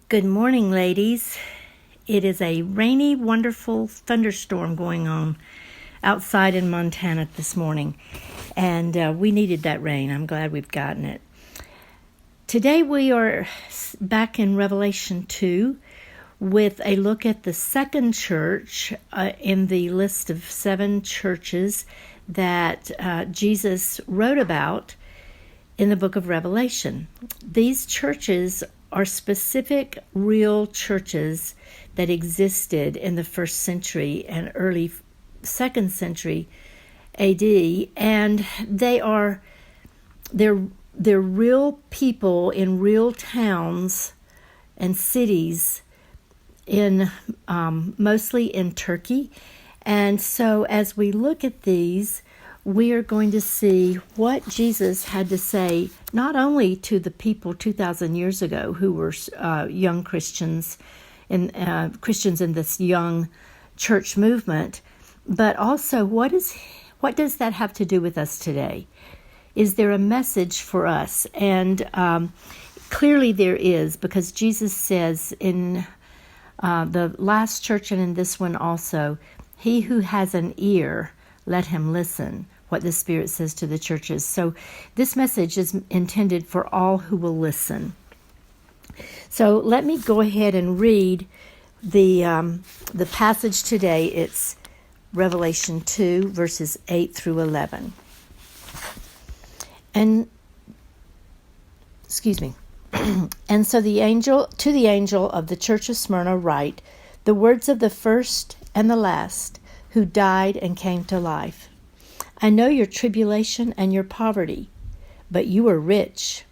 Good morning, ladies. It is a rainy, wonderful thunderstorm going on outside in Montana this morning, and we needed that rain. I'm glad we've gotten it. Today we are back in Revelation 2 with a look at the second church in the list of 7 churches that Jesus wrote about in the book of Revelation. These churches are specific, real churches that existed in the 1st century and early 2nd century AD, and they're real people in real towns and cities in mostly in Turkey. And so as we look at these, we are going to see what Jesus had to say, not only to the people 2,000 years ago who were young Christians and Christians in this young church movement, but also what does that have to do with us today? Is there a message for us? And clearly there is, because Jesus says in the last church and in this one also, "He who has an ear, let him listen," what the Spirit says to the churches. So this message is intended for all who will listen. So let me go ahead and read the passage today. It's Revelation 2, verses 8 through 11. And and so to the angel of the church of Smyrna write, the words of the first and the last, who died and came to life. I know your tribulation and your poverty, but you are rich,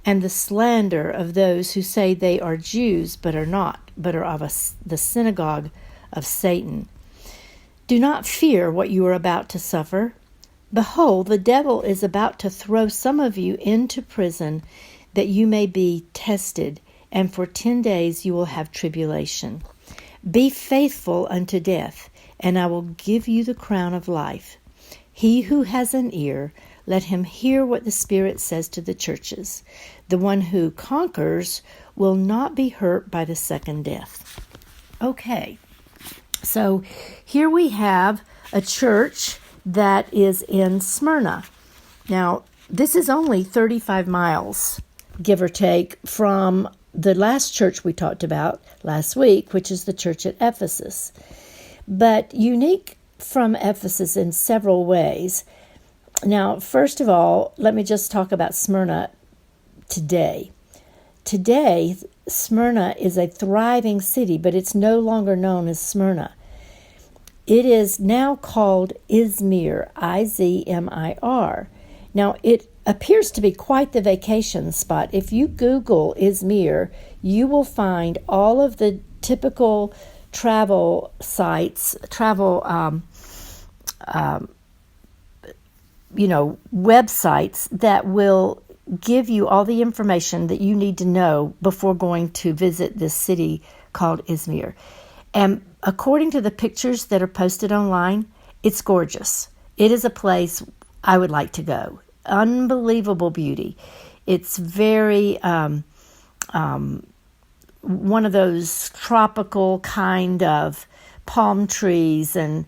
and the slander of those who say they are Jews but are not, but are of the synagogue of Satan. Do not fear what you are about to suffer. Behold, the devil is about to throw some of you into prison, that you may be tested, and for 10 days you will have tribulation. Be faithful unto death, and I will give you the crown of life. He who has an ear, let him hear what the Spirit says to the churches. The one who conquers will not be hurt by the second death. Okay, so here we have a church that is in Smyrna. Now, this is only 35 miles, give or take, from the last church we talked about last week, which is the church at Ephesus. But unique from Ephesus in several ways. Now, first of all, let me just talk about Smyrna today. Today, Smyrna is a thriving city, but it's no longer known as Smyrna. It is now called Izmir, Izmir. Now, it appears to be quite the vacation spot. If you Google Izmir, you will find all of the typical travel sites, websites that will give you all the information that you need to know before going to visit this city called Izmir. And according to the pictures that are posted online, it's gorgeous. It is a place I would like to go. Unbelievable beauty. It's very one of those tropical kind of palm trees and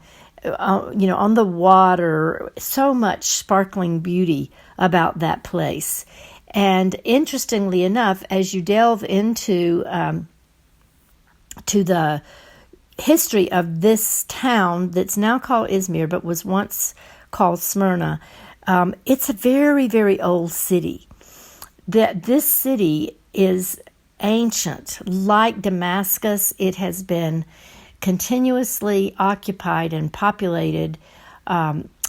on the water, so much sparkling beauty about that place. And interestingly enough, as you delve into to the history of this town that's now called Izmir, but was once called Smyrna, it's a very, very old city. This city is ancient. Like Damascus, it has been continuously occupied and populated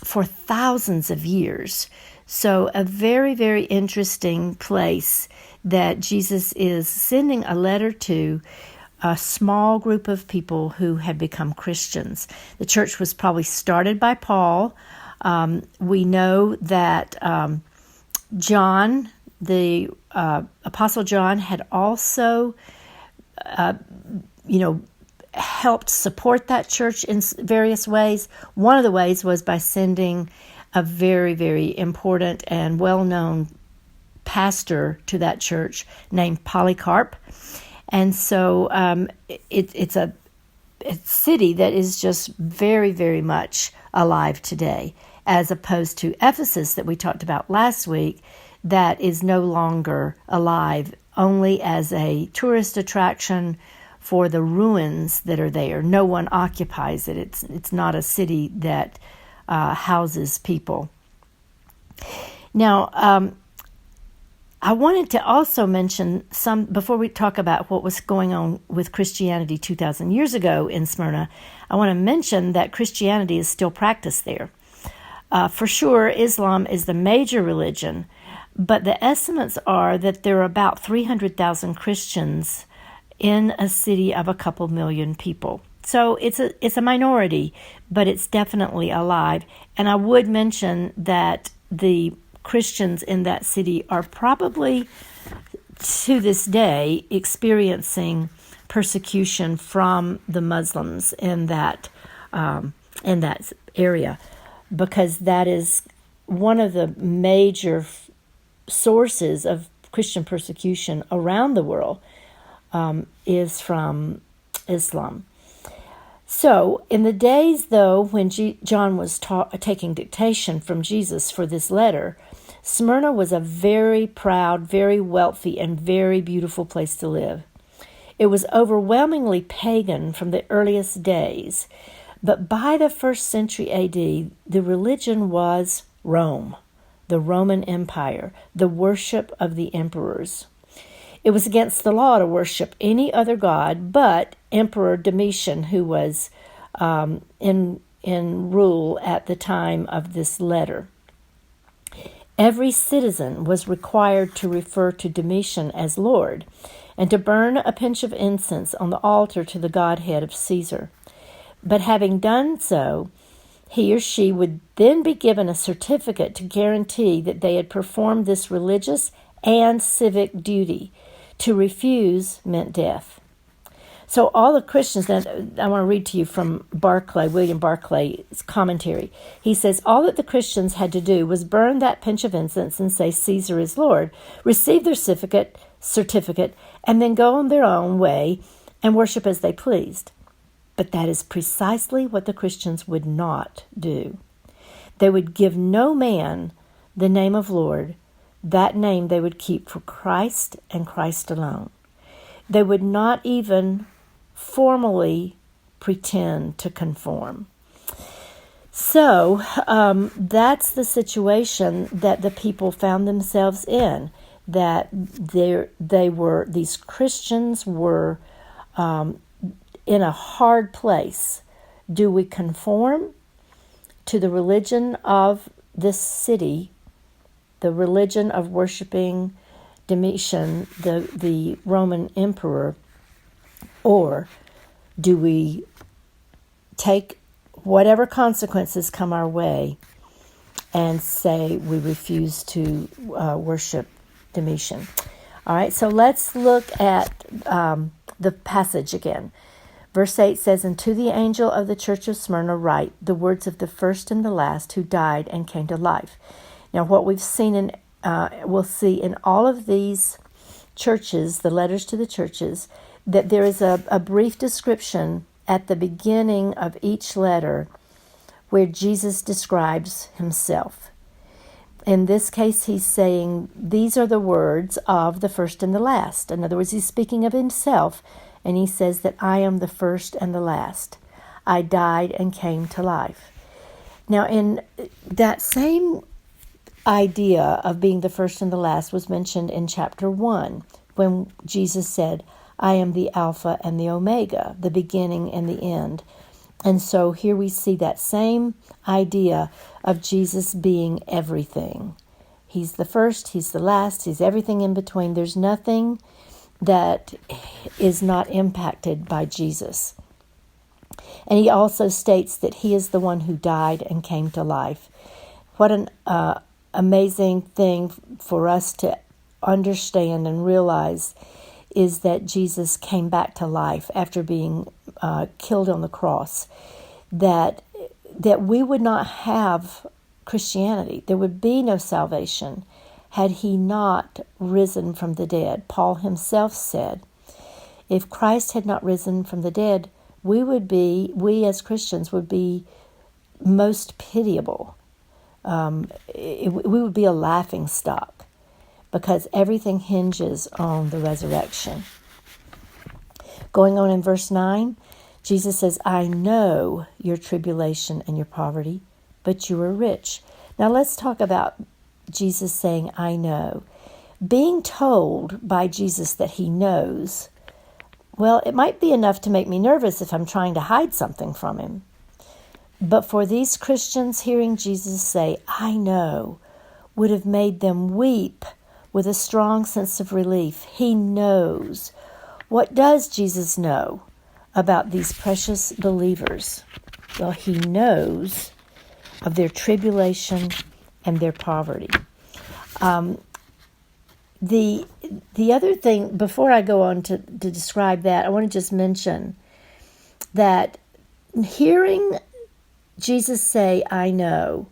for thousands of years. So a very, very interesting place that Jesus is sending a letter to a small group of people who had become Christians. The church was probably started by Paul. We know that John, the Apostle John, had also helped support that church in various ways. One of the ways was by sending a very, very important and well-known pastor to that church named Polycarp. And so it's a city that is just very, very much alive today, as opposed to Ephesus that we talked about last week, that is no longer alive, only as a tourist attraction for the ruins that are there. No one occupies it. It's not a city that houses people. Now, I wanted to also mention before we talk about what was going on with Christianity 2,000 years ago in Smyrna, I want to mention that Christianity is still practiced there. For sure, Islam is the major religion, but the estimates are that there are about 300,000 Christians in a city of a couple million people. So it's a minority, but it's definitely alive. And I would mention that the Christians in that city are probably, to this day, experiencing persecution from the Muslims in that area, because that is one of the major sources of Christian persecution around the world, is from Islam. So, in the days, though, when John was taking dictation from Jesus for this letter, Smyrna was a very proud, very wealthy, and very beautiful place to live. It was overwhelmingly pagan from the earliest days, but by the 1st century A.D., the religion was Rome, the Roman Empire, the worship of the emperors. It was against the law to worship any other god but Emperor Domitian, who was in rule at the time of this letter. Every citizen was required to refer to Domitian as Lord and to burn a pinch of incense on the altar to the godhead of Caesar. But having done so, he or she would then be given a certificate to guarantee that they had performed this religious and civic duty. To refuse meant death. So all the Christians, and I want to read to you from William Barclay's commentary. He says, all that the Christians had to do was burn that pinch of incense and say, Caesar is Lord, receive their certificate, and then go on their own way and worship as they pleased. But that is precisely what the Christians would not do. They would give no man the name of Lord. That name they would keep for Christ and Christ alone. They would not even formally pretend to conform. So that's the situation that the people found themselves in, that these Christians were in a hard place. Do we conform to the religion of this city, the religion of worshiping Domitian, the Roman emperor, or do we take whatever consequences come our way and say we refuse to worship Domitian? All right, so let's look at the passage again. Verse 8 says, and to the angel of the church of Smyrna write the words of the first and the last who died and came to life. Now, what we've seen we'll see in all of these churches, the letters to the churches, that there is a brief description at the beginning of each letter where Jesus describes himself. In this case, he's saying, these are the words of the first and the last. In other words, he's speaking of himself, and he says that I am the first and the last. I died and came to life. Now, in that same idea of being the first and the last was mentioned in chapter 1, when Jesus said, I am the Alpha and the Omega, the beginning and the end. And so here we see that same idea of Jesus being everything. He's the first, he's the last, he's everything in between. There's nothing that is not impacted by Jesus. And he also states that he is the one who died and came to life. What an amazing thing for us to understand and realize is that Jesus came back to life after being killed on the cross, that we would not have Christianity. There would be no salvation had he not risen from the dead. Paul himself said If Christ had not risen from the dead, we as Christians would be most pitiable. We would be a laughing stock because everything hinges on the resurrection. Going on in verse 9, Jesus says, I know your tribulation and your poverty, but you are rich. Now let's talk about Jesus saying, I know. Being told by Jesus that he knows, well, it might be enough to make me nervous if I'm trying to hide something from him. But for these Christians, hearing Jesus say, I know, would have made them weep with a strong sense of relief. He knows. What does Jesus know about these precious believers? Well, he knows of their tribulation and their poverty. The other thing, before I go on to describe that, I want to just mention that hearing Jesus say, I know,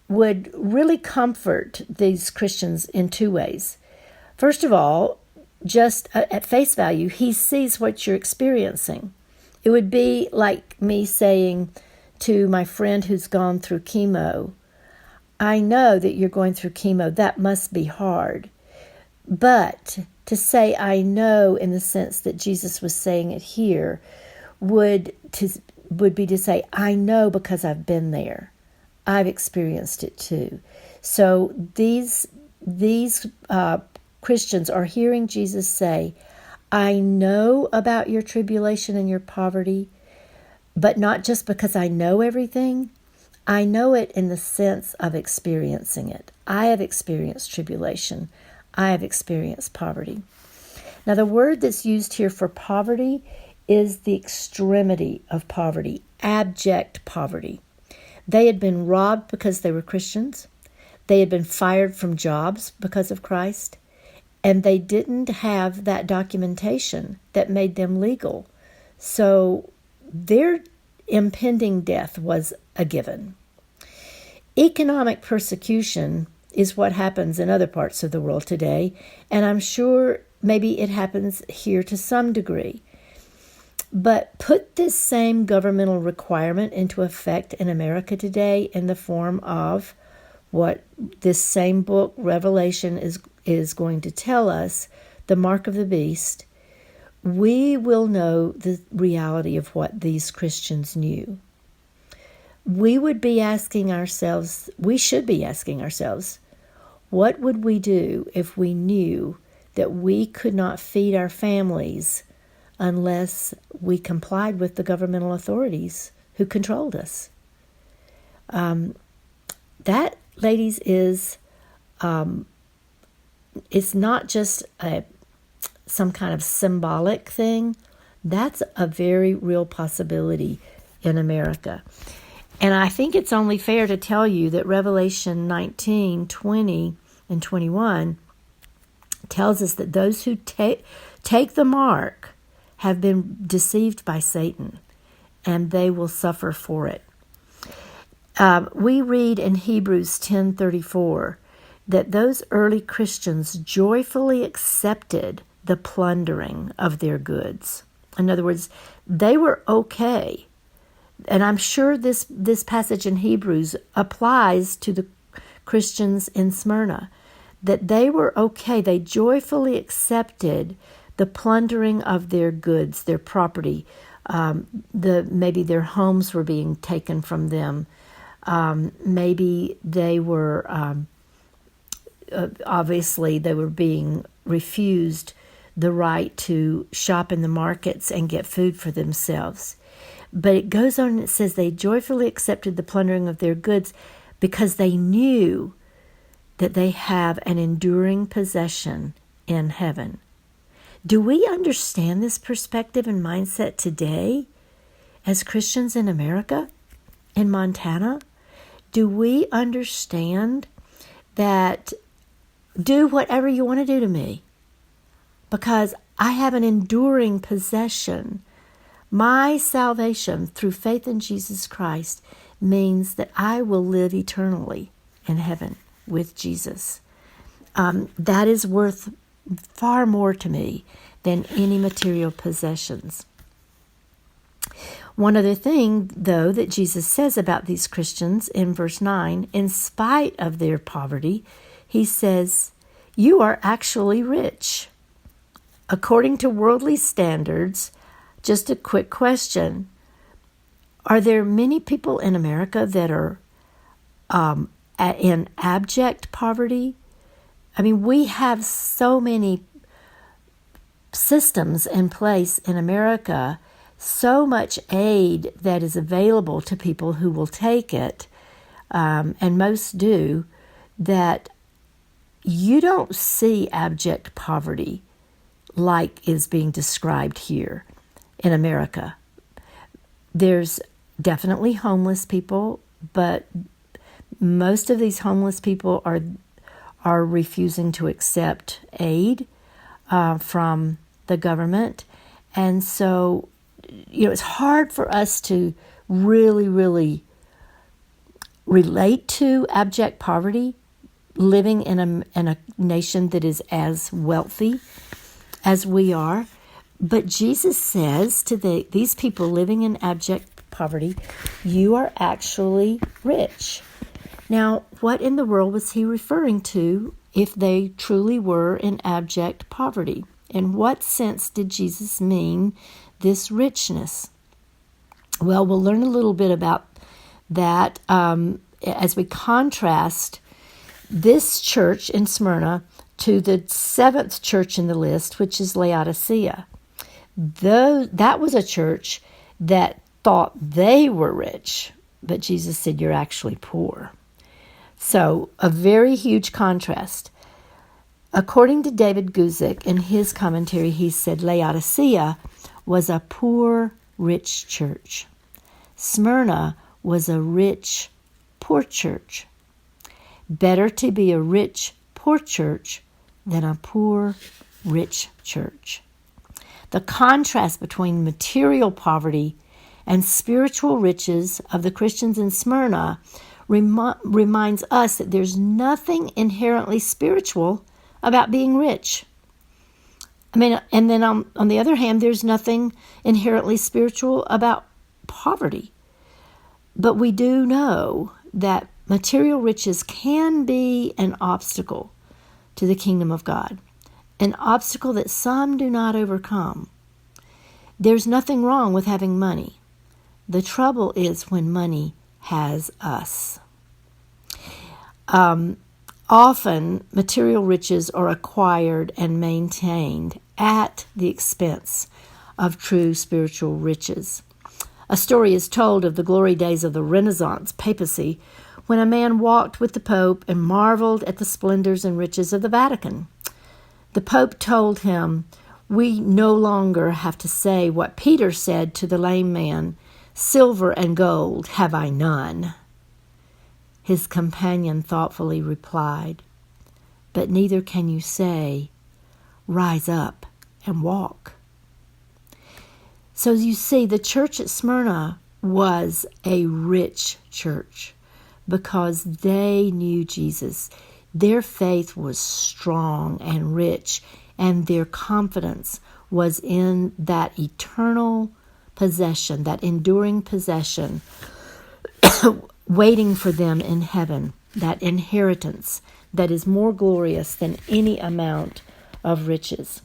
would really comfort these Christians in two ways. First of all, just at face value, he sees what you're experiencing. It would be like me saying to my friend who's gone through chemo, I know that you're going through chemo. That must be hard. But to say I know in the sense that Jesus was saying it here would be to say, I know because I've been there. I've experienced it too. So these Christians are hearing Jesus say, I know about your tribulation and your poverty, but not just because I know everything. I know it in the sense of experiencing it. I have experienced tribulation. I have experienced poverty. Now, the word that's used here for poverty is the extremity of poverty, abject poverty. They had been robbed because they were Christians. They had been fired from jobs because of Christ. And they didn't have that documentation that made them legal. So their impending death was a given. Economic persecution is what happens in other parts of the world today, and I'm sure maybe it happens here to some degree. But put this same governmental requirement into effect in America today in the form of what this same book, Revelation, is going to tell us, the mark of the beast, we will know the reality of what these Christians knew. We should be asking ourselves, what would we do if we knew that we could not feed our families unless we complied with the governmental authorities who controlled us? That, ladies, is it's not just some kind of symbolic thing. That's a very real possibility in America. And I think it's only fair to tell you that Revelation 19, 20, and 21 tells us that those who take the mark have been deceived by Satan, and they will suffer for it. We read in Hebrews 10:34 that those early Christians joyfully accepted the plundering of their goods. In other words, they were okay. And I'm sure this passage in Hebrews applies to the Christians in Smyrna, that they were okay. They joyfully accepted the plundering of their goods, their property. Maybe their homes were being taken from them. Maybe they were, obviously, they were being refused the right to shop in the markets and get food for themselves. But it goes on and it says they joyfully accepted the plundering of their goods because they knew that they have an enduring possession in heaven. Do we understand this perspective and mindset today as Christians in America, in Montana? Do we understand that do whatever you want to do to me because I have an enduring possession? My salvation through faith in Jesus Christ means that I will live eternally in heaven with Jesus. That is worth far more to me than any material possessions. One other thing, though, that Jesus says about these Christians in verse 9, in spite of their poverty, he says, "You are actually rich." According to worldly standards, just a quick question, are there many people in America that are in abject poverty? I mean, we have so many systems in place in America, so much aid that is available to people who will take it, and most do, that you don't see abject poverty like is being described here in America. There's definitely homeless people, but most of these homeless people are refusing to accept aid from the government. And so, it's hard for us to really, really relate to abject poverty, living in a nation that is as wealthy as we are. But Jesus says to these people living in abject poverty, you are actually rich. Now, what in the world was he referring to if they truly were in abject poverty? In what sense did Jesus mean this richness? Well, we'll learn a little bit about that as we contrast this church in Smyrna to the seventh church in the list, which is Laodicea. That was a church that thought they were rich, but Jesus said, you're actually poor. So, a very huge contrast. According to David Guzik, in his commentary, he said Laodicea was a poor, rich church. Smyrna was a rich, poor church. Better to be a rich, poor church than a poor, rich church. The contrast between material poverty and spiritual riches of the Christians in Smyrna reminds us that there's nothing inherently spiritual about being rich. And then on the other hand, there's nothing inherently spiritual about poverty. But we do know that material riches can be an obstacle to the kingdom of God, an obstacle that some do not overcome. There's nothing wrong with having money. The trouble is when money has us. Often, material riches are acquired and maintained at the expense of true spiritual riches. A story is told of the glory days of the Renaissance papacy, when a man walked with the Pope and marveled at the splendors and riches of the Vatican. The Pope told him, "We no longer have to say what Peter said to the lame man, 'Silver and gold have I none.'" His companion thoughtfully replied, "But neither can you say, 'Rise up and walk.'" So you see, the church at Smyrna was a rich church because they knew Jesus. Their faith was strong and rich, and their confidence was in that eternal possession, that enduring possession waiting for them in heaven, that inheritance that is more glorious than any amount of riches.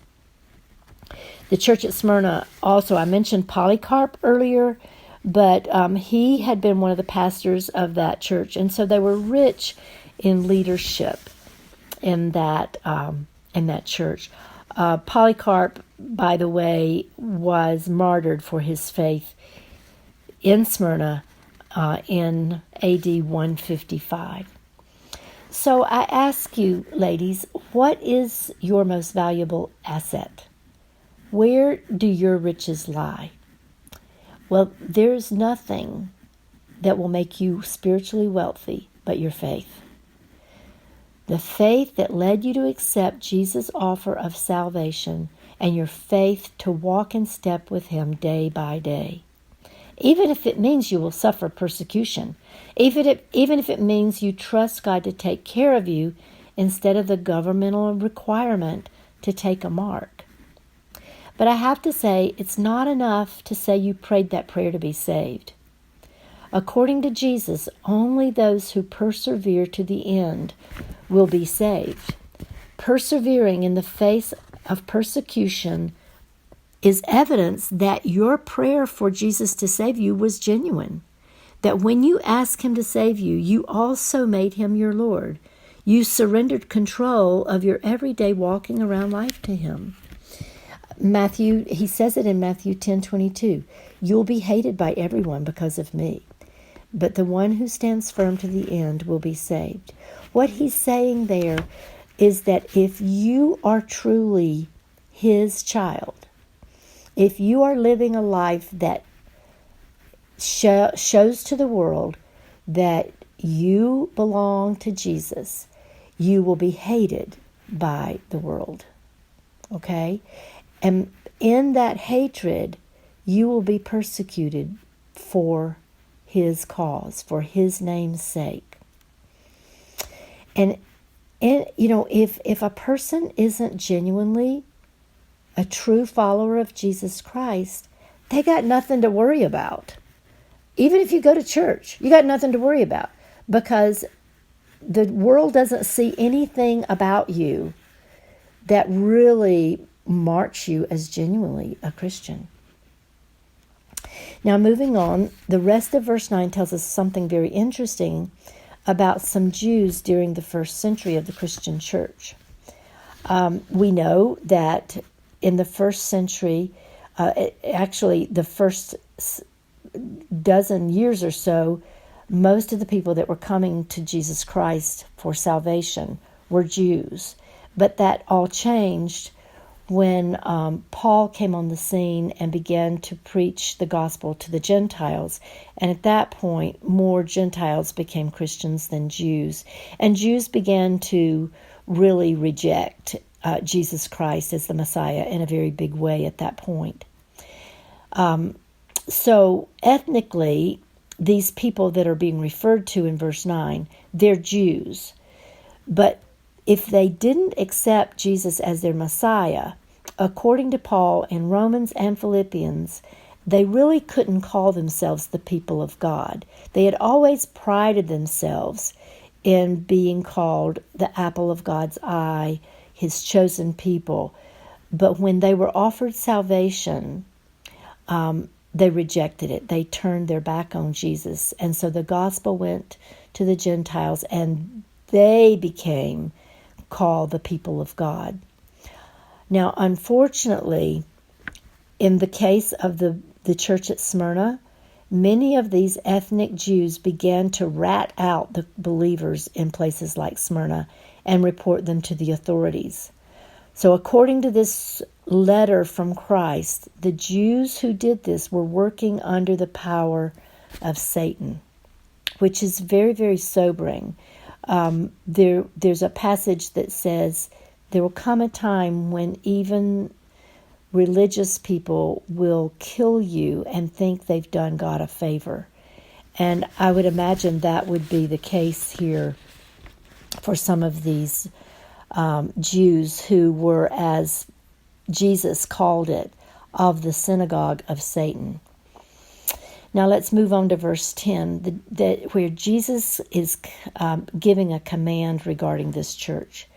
The church at Smyrna also, I mentioned Polycarp earlier, but he had been one of the pastors of that church, and so they were rich in leadership in that church. Polycarp, by the way, was martyred for his faith in Smyrna in AD 155. So I ask you, ladies, what is your most valuable asset? Where do your riches lie? Well, there's nothing that will make you spiritually wealthy but your faith. The faith that led you to accept Jesus' offer of salvation and your faith to walk in step with him day by day. Even if it means you will suffer persecution, even if it means you trust God to take care of you instead of the governmental requirement to take a mark. But I have to say, it's not enough to say you prayed that prayer to be saved. According to Jesus, only those who persevere to the end will be saved. Persevering in the face of persecution is evidence that your prayer for Jesus to save you was genuine. That when you asked him to save you, you also made him your Lord. You surrendered control of your everyday walking around life to him. He says it in Matthew 10:22. You'll be hated by everyone because of me, but the one who stands firm to the end will be saved. What he's saying there is that if you are truly his child, if you are living a life that shows to the world that you belong to Jesus, you will be hated by the world. Okay? And in that hatred, you will be persecuted for his cause, for his name's sake. And if a person isn't genuinely a true follower of Jesus Christ, they got nothing to worry about. Even if you go to church, you got nothing to worry about, because the world doesn't see anything about you that really marks you as genuinely a Christian. Now, moving on, the rest of verse 9 tells us something very interesting about some Jews during the first century of the Christian church. We know that in the first century, actually the first dozen years or so, most of the people that were coming to Jesus Christ for salvation were Jews. But that all changed when Paul came on the scene and began to preach the gospel to the Gentiles. And at that point, more Gentiles became Christians than Jews. And Jews began to really reject Jesus Christ as the Messiah in a very big way at that point. So ethnically, these people that are being referred to in verse 9, they're Jews. But if they didn't accept Jesus as their Messiah, according to Paul in Romans and Philippians, they really couldn't call themselves the people of God. They had always prided themselves in being called the apple of God's eye, his chosen people. But when they were offered salvation, they rejected it. They turned their back on Jesus. And so the gospel went to the Gentiles, and they became called the people of God. Now, unfortunately, in the case of the church at Smyrna, many of these ethnic Jews began to rat out the believers in places like Smyrna and report them to the authorities. So according to this letter from Christ, the Jews who did this were working under the power of Satan, which is very, very sobering. There's a passage that says there will come a time when even religious people will kill you and think they've done God a favor. And I would imagine that would be the case here for some of these Jews who were, as Jesus called it, of the synagogue of Satan. Now let's move on to verse 10, where Jesus is giving a command regarding this church.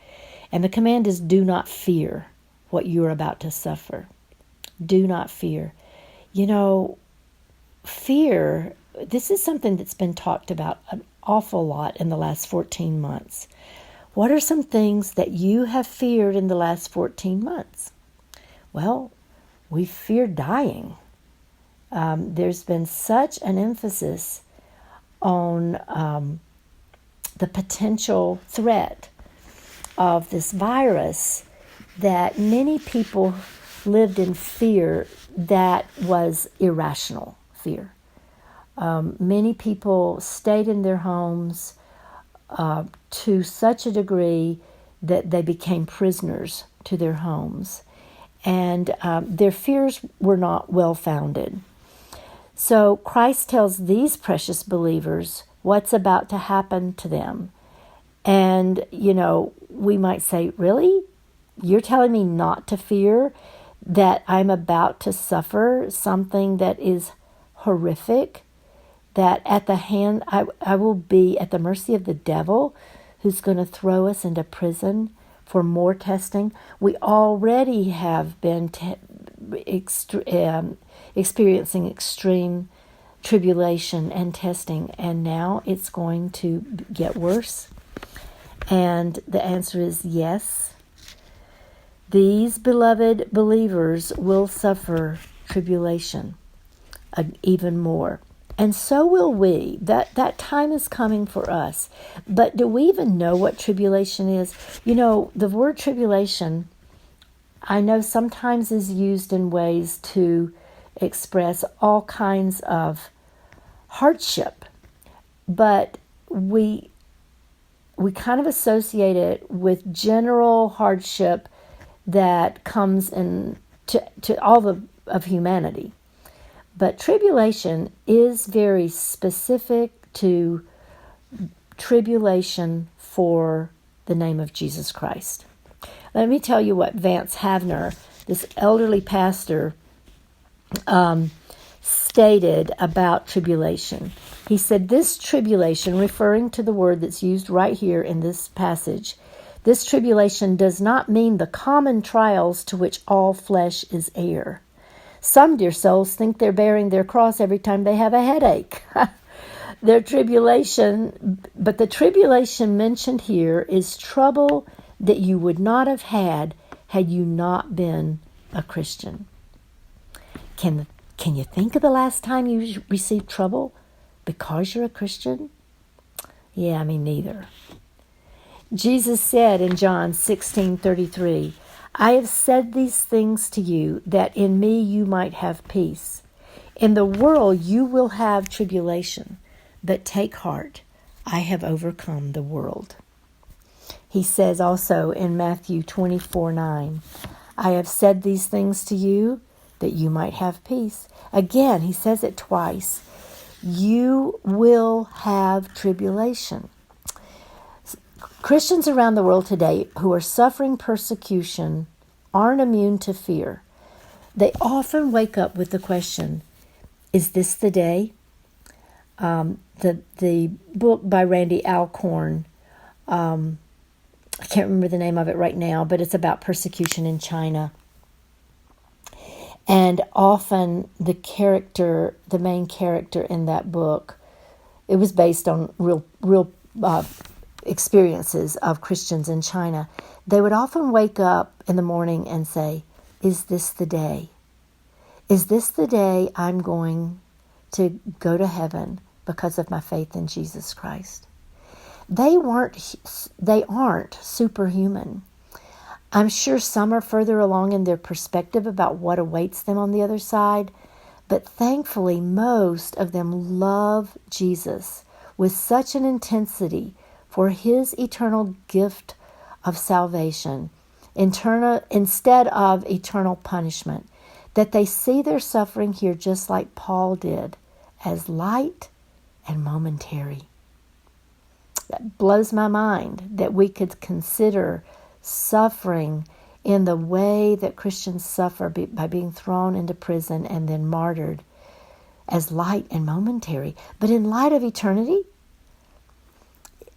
And the command is, do not fear what you are about to suffer. Do not fear. You know, fear, this is something that's been talked about an awful lot in the last 14 months. What are some things that you have feared in the last 14 months? Well, we fear dying. There's been such an emphasis on the potential threat of this virus that many people lived in fear that was irrational fear. Many people stayed in their homes to such a degree that they became prisoners to their homes. And their fears were not well-founded. So Christ tells these precious believers what's about to happen to them. And, you know, we might say, really? You're telling me not to fear that I'm about to suffer something that is horrific, that at the hand, I will be at the mercy of the devil, who's going to throw us into prison for more testing. We already have been experiencing extreme tribulation and testing, and now it's going to get worse. And the answer is yes. These beloved believers will suffer tribulation even more. And so will we. That time is coming for us. But do we even know what tribulation is? You know, the word tribulation, I know sometimes is used in ways to express all kinds of hardship. But we kind of associate it with general hardship that comes in to all of humanity. But tribulation is very specific to tribulation for the name of Jesus Christ. Let me tell you what Vance Havner, this elderly pastor, stated about tribulation. He said, this tribulation, referring to the word that's used right here in this passage, this tribulation does not mean the common trials to which all flesh is heir. Some dear souls think they're bearing their cross every time they have a headache. Their tribulation, but the tribulation mentioned here is trouble that you would not have had you not been a Christian. Can you think of the last time you received trouble because you're a Christian? Yeah, me neither. Jesus said in John 16:33, I have said these things to you, that in me you might have peace. In the world you will have tribulation, but take heart, I have overcome the world. He says also in Matthew 24:9, I have said these things to you, that you might have peace. Again, he says it twice. You will have tribulation. Christians around the world today who are suffering persecution aren't immune to fear. They often wake up with the question, is this the day? The book by Randy Alcorn, I can't remember the name of it right now, but it's about persecution in China. And often the main character in that book, it was based on real experiences of Christians in China. They would often wake up in the morning and say, is this the day? Is this the day I'm going to go to heaven because of my faith in Jesus Christ? They aren't superhuman. I'm sure some are further along in their perspective about what awaits them on the other side, but thankfully most of them love Jesus with such an intensity for his eternal gift of salvation, instead of eternal punishment, that they see their suffering here just like Paul did, as light and momentary. That blows my mind that we could consider suffering in the way that Christians suffer by being thrown into prison and then martyred as light and momentary. But in light of eternity,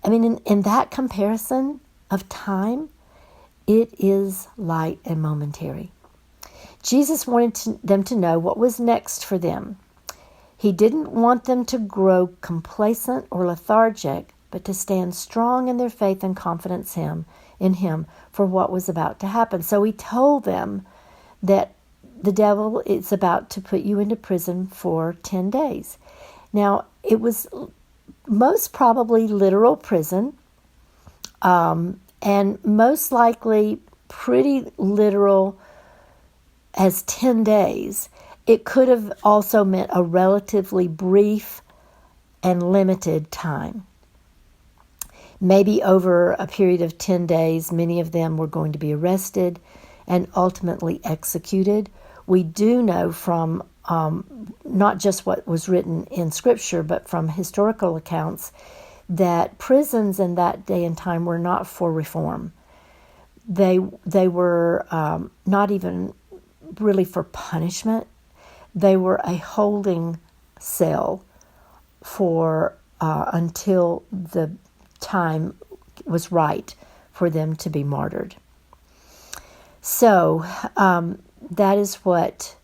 I mean, in that comparison of time, it is light and momentary. Jesus wanted them to know what was next for them. He didn't want them to grow complacent or lethargic, but to stand strong in their faith and confidence in Him for what was about to happen. So He told them that the devil is about to put you into prison for 10 days. Now, it was most probably literal prison, and most likely pretty literal as 10 days. It could have also meant a relatively brief and limited time. Maybe over a period of 10 days, many of them were going to be arrested and ultimately executed. We do know from not just what was written in Scripture, but from historical accounts, that prisons in that day and time were not for reform. They were not even really for punishment. They were a holding cell for until the time was right for them to be martyred. So that is what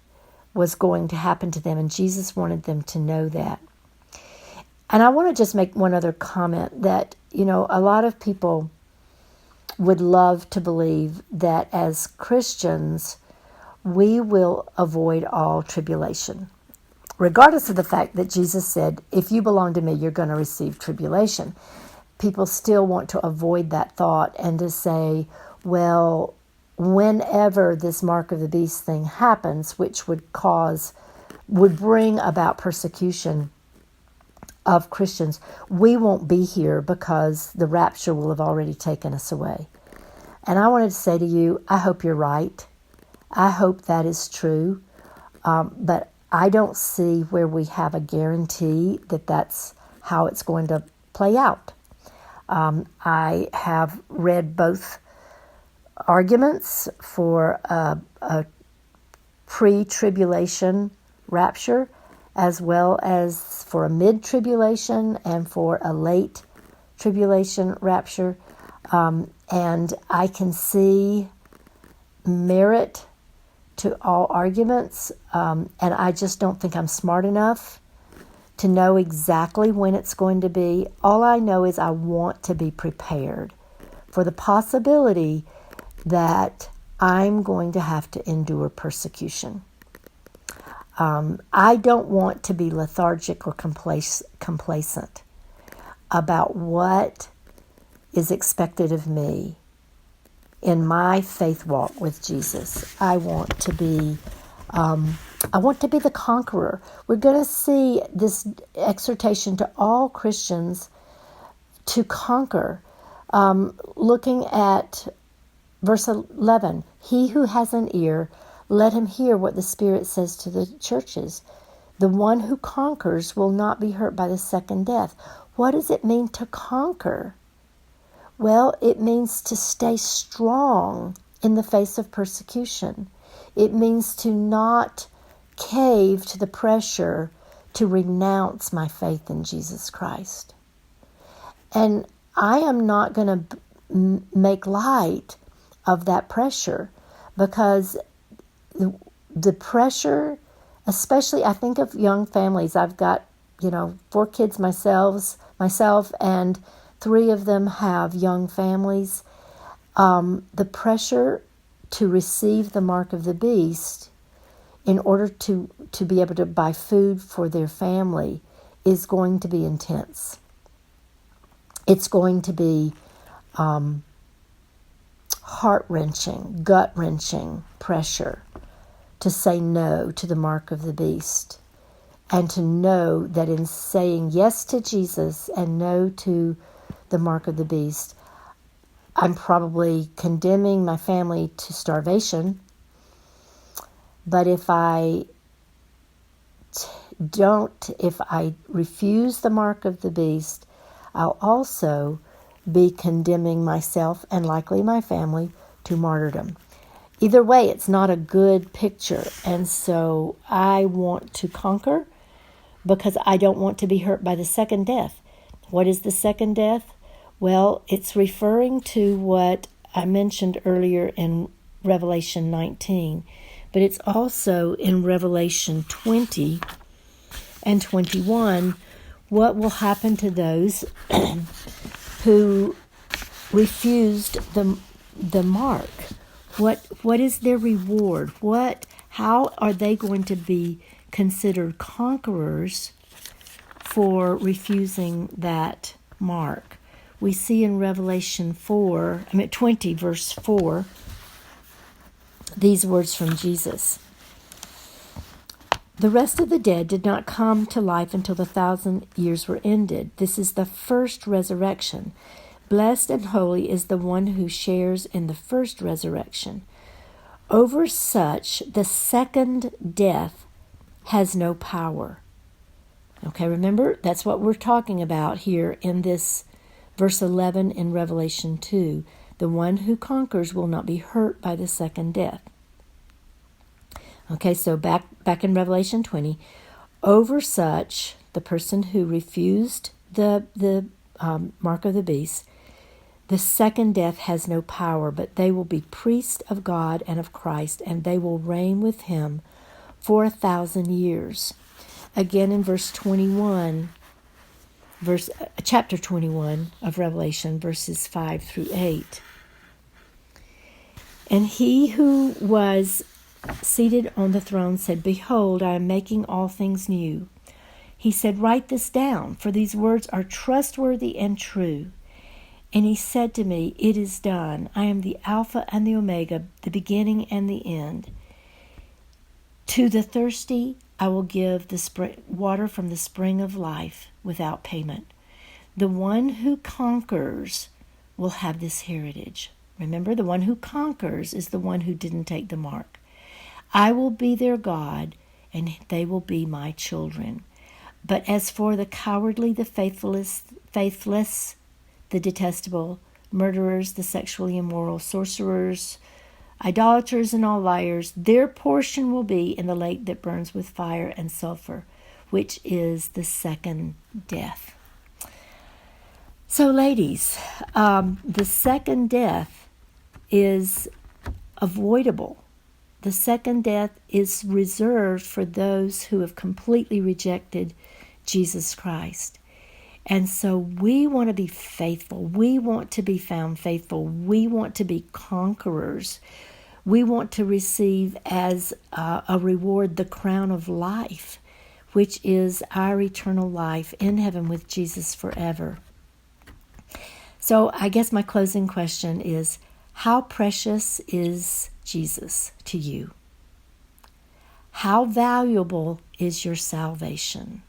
was going to happen to them, and Jesus wanted them to know that. And I want to just make one other comment that, a lot of people would love to believe that as Christians, we will avoid all tribulation, regardless of the fact that Jesus said, if you belong to me, you're going to receive tribulation. People still want to avoid that thought and to say, well, whenever this mark of the beast thing happens, which would bring about persecution of Christians, we won't be here because the rapture will have already taken us away. And I wanted to say to you, I hope you're right. I hope that is true. But I don't see where we have a guarantee that that's how it's going to play out. I have read both arguments for a pre-tribulation rapture, as well as for a mid-tribulation and for a late tribulation rapture. And I can see merit to all arguments, and I just don't think I'm smart enough to know exactly when it's going to be. All I know is I want to be prepared for the possibility that I'm going to have to endure persecution. I don't want to be lethargic or complacent about what is expected of me in my faith walk with Jesus. I want to be the conqueror. We're going to see this exhortation to all Christians to conquer. Looking at verse 11, he who has an ear, let him hear what the Spirit says to the churches. The one who conquers will not be hurt by the second death. What does it mean to conquer? Well, it means to stay strong in the face of persecution. It means to not cave to the pressure to renounce my faith in Jesus Christ. And I am not going to make light of that pressure, because the pressure, especially I think of young families. I've got, 4 kids myself, and 3 of them have young families. The pressure to receive the mark of the beast in order to be able to buy food for their family is going to be intense. It's going to be heart-wrenching, gut-wrenching pressure to say no to the mark of the beast, and to know that in saying yes to Jesus and no to the mark of the beast, I'm probably condemning my family to starvation. But if I refuse the mark of the beast, I'll also be condemning myself and likely my family to martyrdom. Either way, it's not a good picture. And so I want to conquer because I don't want to be hurt by the second death. What is the second death? Well, it's referring to what I mentioned earlier in Revelation 19, but it's also in Revelation 20 and 21. What will happen to those who refused the mark? What is their reward? How are they going to be considered conquerors for refusing that mark? We see in Revelation 20, verse 4, these words from Jesus. The rest of the dead did not come to life until the 1,000 years were ended. This is the first resurrection. Blessed and holy is the one who shares in the first resurrection. Over such, the second death has no power. Okay, remember, that's what we're talking about here in this verse 11 in Revelation 2. The one who conquers will not be hurt by the second death. Okay, so back in Revelation 20, over such, the person who refused the mark of the beast, the second death has no power, but they will be priests of God and of Christ, and they will reign with him for 1,000 years. Again in chapter 21 of Revelation, verses 5 through 8. And he who was seated on the throne said, "Behold, I am making all things new." He said, "Write this down, for these words are trustworthy and true." And he said to me, "It is done. I am the Alpha and the Omega, the beginning and the end. To the thirsty I will give the water from the spring of life without payment. The one who conquers will have this heritage." Remember, the one who conquers is the one who didn't take the mark. "I will be their God, and they will be my children. But as for the cowardly, the faithless, the detestable, murderers, the sexually immoral, sorcerers, idolaters, and all liars, their portion will be in the lake that burns with fire and sulfur, which is the second death." So, ladies, the second death is avoidable. The second death is reserved for those who have completely rejected Jesus Christ. And so we want to be faithful. We want to be found faithful. We want to be conquerors. We want to receive as a reward the crown of life, which is our eternal life in heaven with Jesus forever. So I guess my closing question is, how precious is Jesus to you? How valuable is your salvation?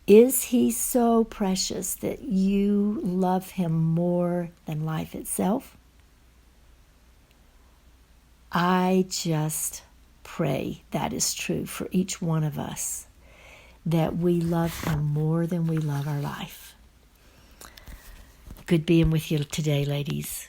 Is he so precious that you love him more than life itself? I just pray that is true for each one of us, that we love him more than we love our life. Good being with you today, ladies.